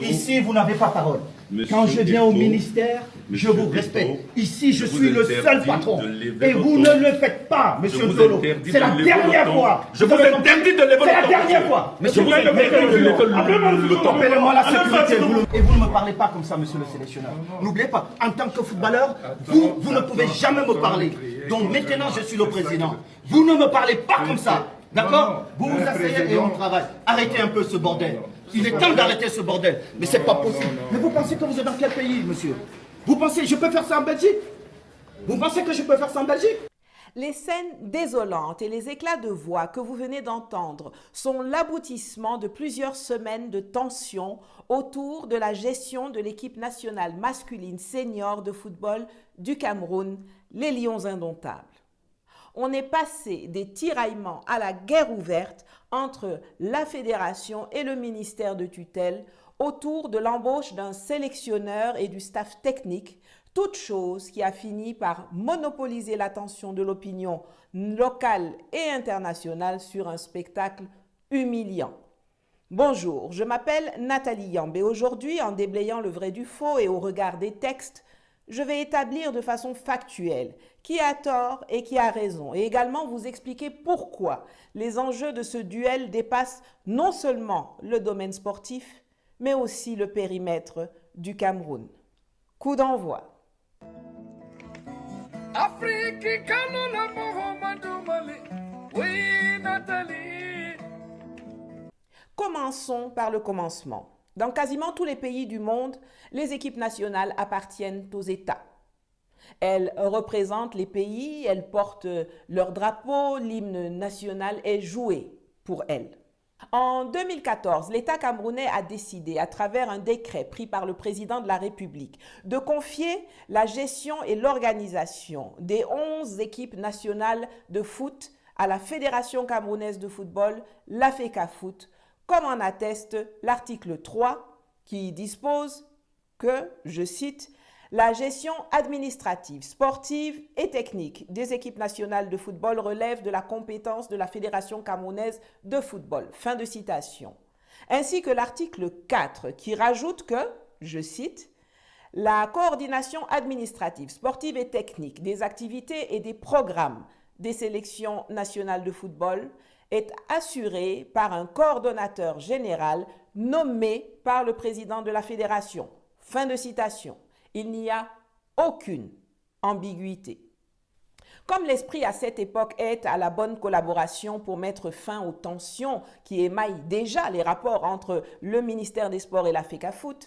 Ici, vous n'avez pas parole. Monsieur Quand je viens au Eto'o, ministère, je Monsieur vous respecte. Eto'o, Ici, je je suis vous le seul interdis patron. de lever Et vous votre ne le faites pas, Je monsieur vous Zolo. interdis C'est de la lever dernière le ton. fois. Je Vous vous avez interdis compris? de lever le C'est la ton, dernière monsieur. fois. Je vous interdis de lever le ton. Appelez-moi la sécurité. Et vous ne me parlez pas comme ça, monsieur le sélectionneur. N'oubliez pas, en tant que footballeur, vous ne pouvez jamais me parler. Donc maintenant, je suis le président. Vous ne me parlez pas comme ça. D'accord? Vous vous asseyez et on travaille. Arrêtez un peu ce bordel. Il est temps d'arrêter ce bordel. Mais c'est pas possible. Mais vous pensez que vous êtes dans quel pays, monsieur? Vous pensez que je peux faire ça en Belgique? Vous pensez que je peux faire ça en Belgique? Les scènes désolantes et les éclats de voix que vous venez d'entendre sont l'aboutissement de plusieurs semaines de tension autour de la gestion de l'équipe nationale masculine senior de football du Cameroun, les Lions indomptables. On est passé des tiraillements à la guerre ouverte entre la fédération et le ministère de tutelle autour de l'embauche d'un sélectionneur et du staff technique, toute chose qui a fini par monopoliser l'attention de l'opinion locale et internationale sur un spectacle humiliant. Bonjour, je m'appelle Nathalie Yambé. Aujourd'hui, en déblayant le vrai du faux et au regard des textes, je vais établir de façon factuelle qui a tort et qui a raison et également vous expliquer pourquoi les enjeux de ce duel dépassent non seulement le domaine sportif, mais aussi le périmètre du Cameroun. Coup d'envoi. Commençons par le commencement. Dans quasiment tous les pays du monde, les équipes nationales appartiennent aux États. Elles représentent les pays, elles portent leur drapeau, l'hymne national est joué pour elles. En 2014, l'État camerounais a décidé, à travers un décret pris par le président de la République, de confier la gestion et l'organisation des 11 équipes nationales de foot à la Fédération camerounaise de football, la FECAFOOT, comme en atteste l'article 3 qui dispose que, je cite, « La gestion administrative, sportive et technique des équipes nationales de football relève de la compétence de la Fédération camerounaise de football ». Fin de citation. Ainsi que l'article 4 qui rajoute que, je cite, « La coordination administrative, sportive et technique des activités et des programmes des sélections nationales de football est assurée par un coordonnateur général nommé par le président de la fédération. » Fin de citation. Il n'y a aucune ambiguïté. Comme l'esprit à cette époque est à la bonne collaboration pour mettre fin aux tensions qui émaillent déjà les rapports entre le ministère des Sports et la FECAFOOT,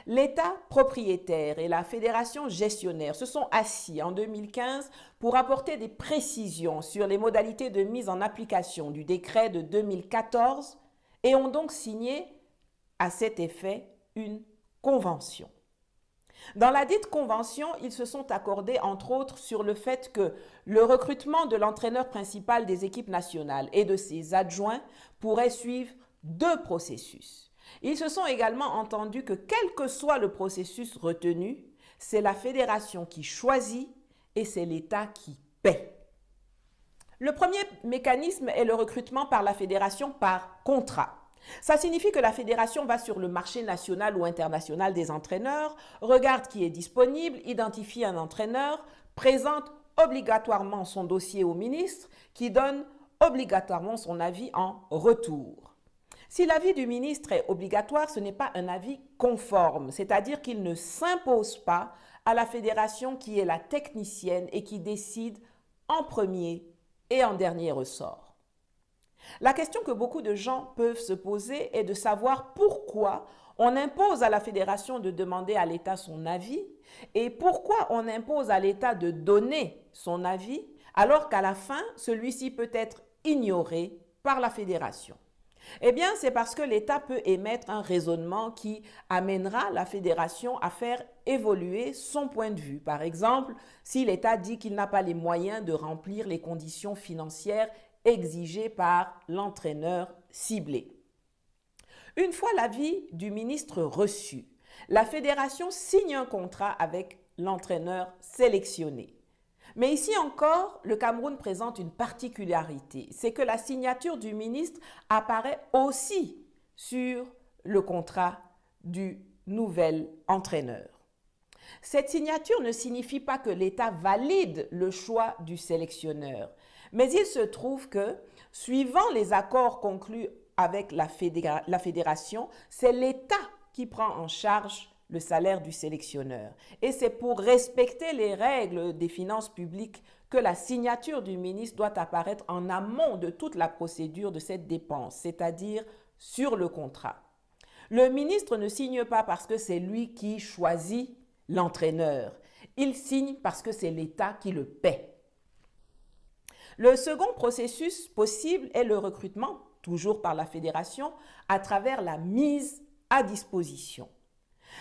l'État propriétaire et la fédération gestionnaire se sont assis en 2015 pour apporter des précisions sur les modalités de mise en application du décret de 2014 et ont donc signé à cet effet une convention. Dans la dite convention, ils se sont accordés entre autres sur le fait que le recrutement de l'entraîneur principal des équipes nationales et de ses adjoints pourrait suivre deux processus. Ils se sont également entendus que quel que soit le processus retenu, c'est la fédération qui choisit et c'est l'État qui paie. Le premier mécanisme est le recrutement par la fédération par contrat. Ça signifie que la fédération va sur le marché national ou international des entraîneurs, regarde qui est disponible, identifie un entraîneur, présente obligatoirement son dossier au ministre qui donne obligatoirement son avis en retour. Si l'avis du ministre est obligatoire, ce n'est pas un avis conforme, c'est-à-dire qu'il ne s'impose pas à la fédération qui est la technicienne et qui décide en premier et en dernier ressort. La question que beaucoup de gens peuvent se poser est de savoir pourquoi on impose à la fédération de demander à l'État son avis et pourquoi on impose à l'État de donner son avis alors qu'à la fin, celui-ci peut être ignoré par la fédération. Eh bien, c'est parce que l'État peut émettre un raisonnement qui amènera la fédération à faire évoluer son point de vue. Par exemple, si l'État dit qu'il n'a pas les moyens de remplir les conditions financières exigé par l'entraîneur ciblé. Une fois l'avis du ministre reçu, la fédération signe un contrat avec l'entraîneur sélectionné. Mais ici encore, le Cameroun présente une particularité, c'est que la signature du ministre apparaît aussi sur le contrat du nouvel entraîneur. Cette signature ne signifie pas que l'État valide le choix du sélectionneur, mais il se trouve que, suivant les accords conclus avec la fédération, c'est l'État qui prend en charge le salaire du sélectionneur. Et c'est pour respecter les règles des finances publiques que la signature du ministre doit apparaître en amont de toute la procédure de cette dépense, c'est-à-dire sur le contrat. Le ministre ne signe pas parce que c'est lui qui choisit l'entraîneur. Il signe parce que c'est l'État qui le paie. Le second processus possible est le recrutement, toujours par la fédération, à travers la mise à disposition.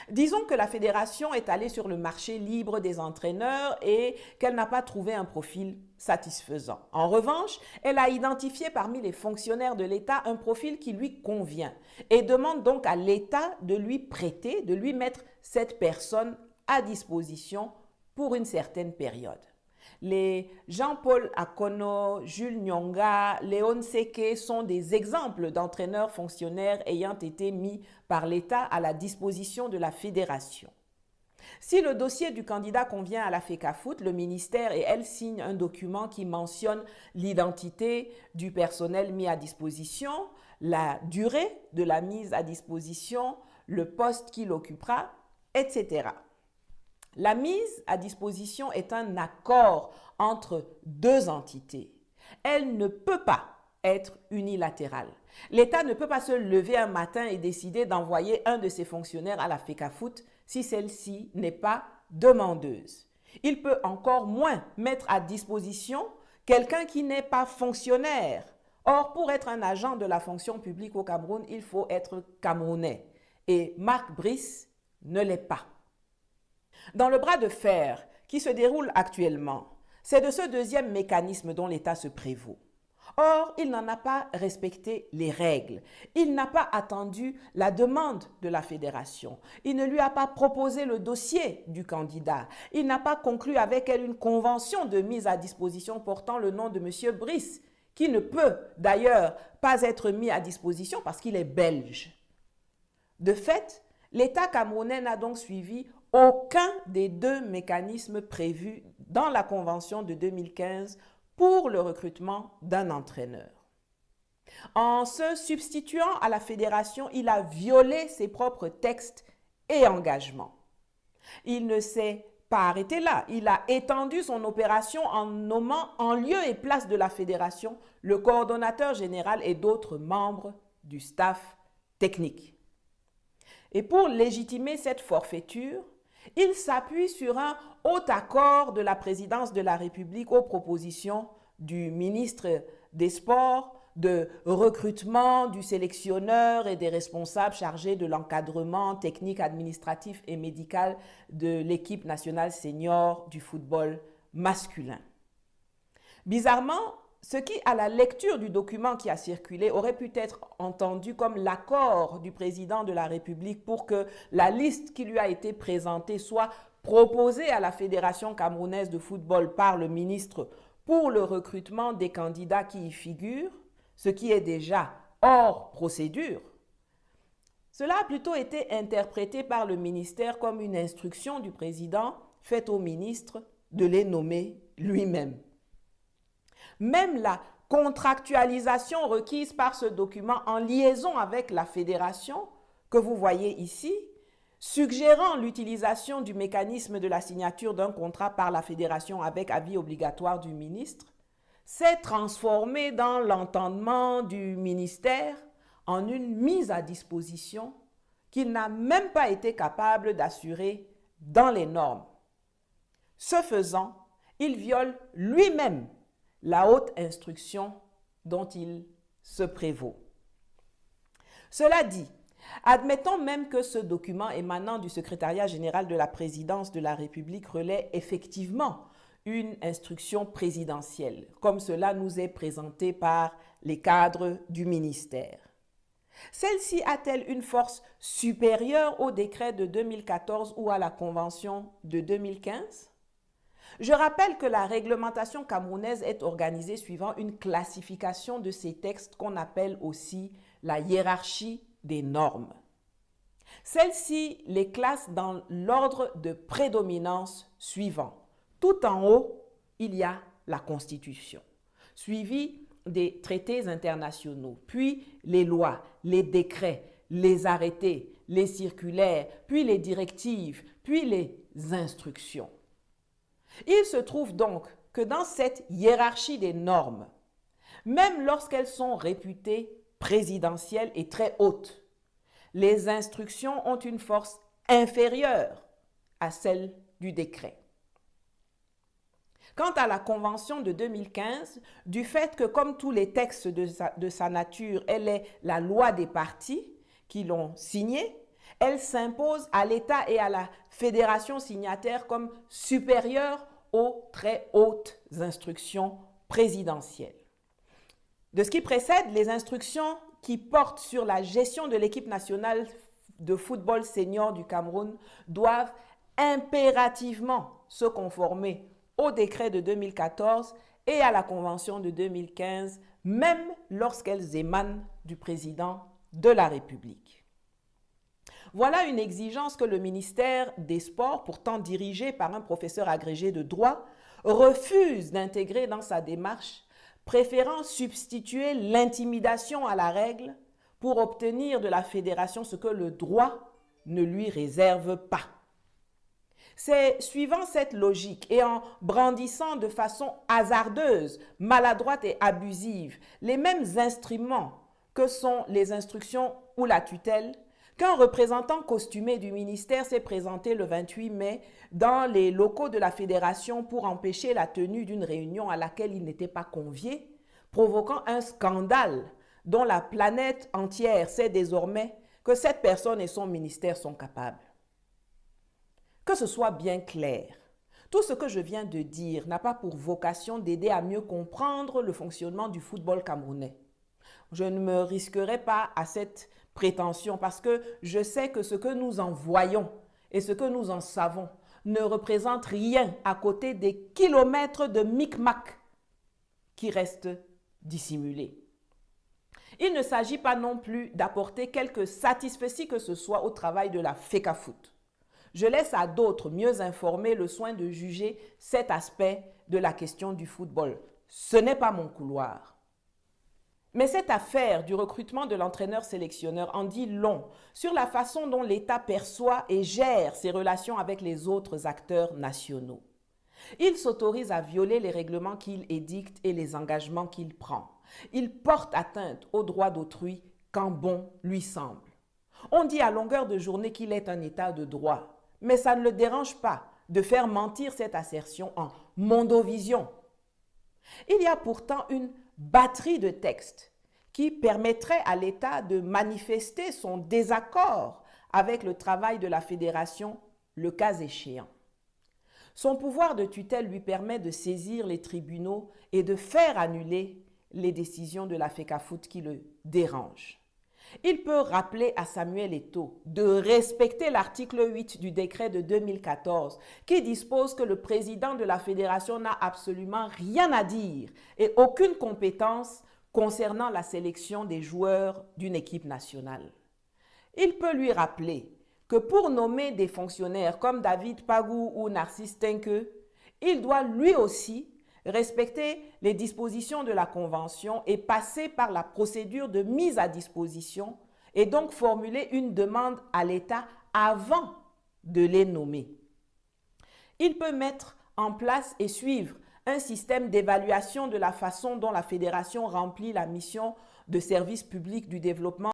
Disons que la fédération est allée sur le marché libre des entraîneurs et qu'elle n'a pas trouvé un profil satisfaisant. En revanche, elle a identifié parmi les fonctionnaires de l'État un profil qui lui convient et demande donc à l'État de lui prêter, de lui mettre cette personne à disposition pour une certaine période. Les Jean-Paul Akono, Jules Nyonga, Léon Seke sont des exemples d'entraîneurs fonctionnaires ayant été mis par l'État à la disposition de la fédération. Si le dossier du candidat convient à la FECAFOOT, le ministère et elle signent un document qui mentionne l'identité du personnel mis à disposition, la durée de la mise à disposition, le poste qu'il occupera, etc. La mise à disposition est un accord entre deux entités. Elle ne peut pas être unilatérale. L'État ne peut pas se lever un matin et décider d'envoyer un de ses fonctionnaires à la FECAFOOT si celle-ci n'est pas demandeuse. Il peut encore moins mettre à disposition quelqu'un qui n'est pas fonctionnaire. Or, pour être un agent de la fonction publique au Cameroun, il faut être camerounais. Et Marc Brice ne l'est pas. Dans le bras de fer qui se déroule actuellement, c'est de ce deuxième mécanisme dont l'État se prévaut. Or, il n'en a pas respecté les règles. Il n'a pas attendu la demande de la fédération. Il ne lui a pas proposé le dossier du candidat. Il n'a pas conclu avec elle une convention de mise à disposition portant le nom de M. Brice, qui ne peut d'ailleurs pas être mis à disposition parce qu'il est belge. De fait, l'État camerounais n'a donc suivi aucun des deux mécanismes prévus dans la Convention de 2015 pour le recrutement d'un entraîneur. En se substituant à la fédération, il a violé ses propres textes et engagements. Il ne s'est pas arrêté là. Il a étendu son opération en nommant en lieu et place de la fédération le coordonnateur général et d'autres membres du staff technique. Et pour légitimer cette forfaiture, il s'appuie sur un haut accord de la présidence de la République aux propositions du ministre des Sports, de recrutement du sélectionneur et des responsables chargés de l'encadrement technique, administratif et médical de l'équipe nationale senior du football masculin. Bizarrement, ce qui, à la lecture du document qui a circulé, aurait pu être entendu comme l'accord du président de la République pour que la liste qui lui a été présentée soit proposée à la Fédération camerounaise de football par le ministre pour le recrutement des candidats qui y figurent, ce qui est déjà hors procédure. Cela a plutôt été interprété par le ministère comme une instruction du président faite au ministre de les nommer lui-même. Même la contractualisation requise par ce document en liaison avec la fédération que vous voyez ici, suggérant l'utilisation du mécanisme de la signature d'un contrat par la fédération avec avis obligatoire du ministre, s'est transformée dans l'entendement du ministère en une mise à disposition qu'il n'a même pas été capable d'assurer dans les normes. Ce faisant, il viole lui-même la haute instruction dont il se prévaut. Cela dit, admettons même que ce document émanant du secrétariat général de la présidence de la République relaie effectivement une instruction présidentielle, comme cela nous est présenté par les cadres du ministère. Celle-ci a-t-elle une force supérieure au décret de 2014 ou à la convention de 2015 ? Je rappelle que la réglementation camerounaise est organisée suivant une classification de ces textes qu'on appelle aussi la hiérarchie des normes. Celle-ci les classe dans l'ordre de prédominance suivant. Tout en haut, il y a la Constitution, suivi des traités internationaux, puis les lois, les décrets, les arrêtés, les circulaires, puis les directives, puis les instructions. Il se trouve donc que dans cette hiérarchie des normes, même lorsqu'elles sont réputées présidentielles et très hautes, les instructions ont une force inférieure à celle du décret. Quant à la Convention de 2015, du fait que comme tous les textes de sa nature, elle est la loi des partis qui l'ont signée, elle s'impose à l'État et à la fédération signataire comme supérieure aux très hautes instructions présidentielles. De ce qui précède, les instructions qui portent sur la gestion de l'équipe nationale de football senior du Cameroun doivent impérativement se conformer au décret de 2014 et à la Convention de 2015, même lorsqu'elles émanent du président de la République. Voilà une exigence que le ministère des Sports, pourtant dirigé par un professeur agrégé de droit, refuse d'intégrer dans sa démarche, préférant substituer l'intimidation à la règle pour obtenir de la fédération ce que le droit ne lui réserve pas. C'est suivant cette logique et en brandissant de façon hasardeuse, maladroite et abusive les mêmes instruments que sont les instructions ou la tutelle, qu'un représentant costumé du ministère s'est présenté le 28 mai dans les locaux de la fédération pour empêcher la tenue d'une réunion à laquelle il n'était pas convié, provoquant un scandale dont la planète entière sait désormais que cette personne et son ministère sont capables. Que ce soit bien clair, tout ce que je viens de dire n'a pas pour vocation d'aider à mieux comprendre le fonctionnement du football camerounais. Je ne me risquerai pas à cette prétention parce que je sais que ce que nous en voyons et ce que nous en savons ne représente rien à côté des kilomètres de micmac qui restent dissimulés. Il ne s'agit pas non plus d'apporter quelque satisfecit que ce soit au travail de la FECAFOOT. Je laisse à d'autres mieux informés le soin de juger cet aspect de la question du football. Ce n'est pas mon couloir. Mais cette affaire du recrutement de l'entraîneur-sélectionneur en dit long sur la façon dont l'État perçoit et gère ses relations avec les autres acteurs nationaux. Il s'autorise à violer les règlements qu'il édicte et les engagements qu'il prend. Il porte atteinte aux droits d'autrui quand bon lui semble. On dit à longueur de journée qu'il est un État de droit. Mais ça ne le dérange pas de faire mentir cette assertion en mondovision. Il y a pourtant une batterie de textes qui permettraient à l'État de manifester son désaccord avec le travail de la fédération, le cas échéant. Son pouvoir de tutelle lui permet de saisir les tribunaux et de faire annuler les décisions de la FECAFOOT qui le dérangent. Il peut rappeler à Samuel Eto'o de respecter l'article 8 du décret de 2014 qui dispose que le président de la fédération n'a absolument rien à dire et aucune compétence concernant la sélection des joueurs d'une équipe nationale. Il peut lui rappeler que pour nommer des fonctionnaires comme David Pagou ou Narcisse Tenke, il doit lui aussi respecter les dispositions de la Convention et passer par la procédure de mise à disposition et donc formuler une demande à l'État avant de les nommer. Il peut mettre en place et suivre un système d'évaluation de la façon dont la fédération remplit la mission de service public du développement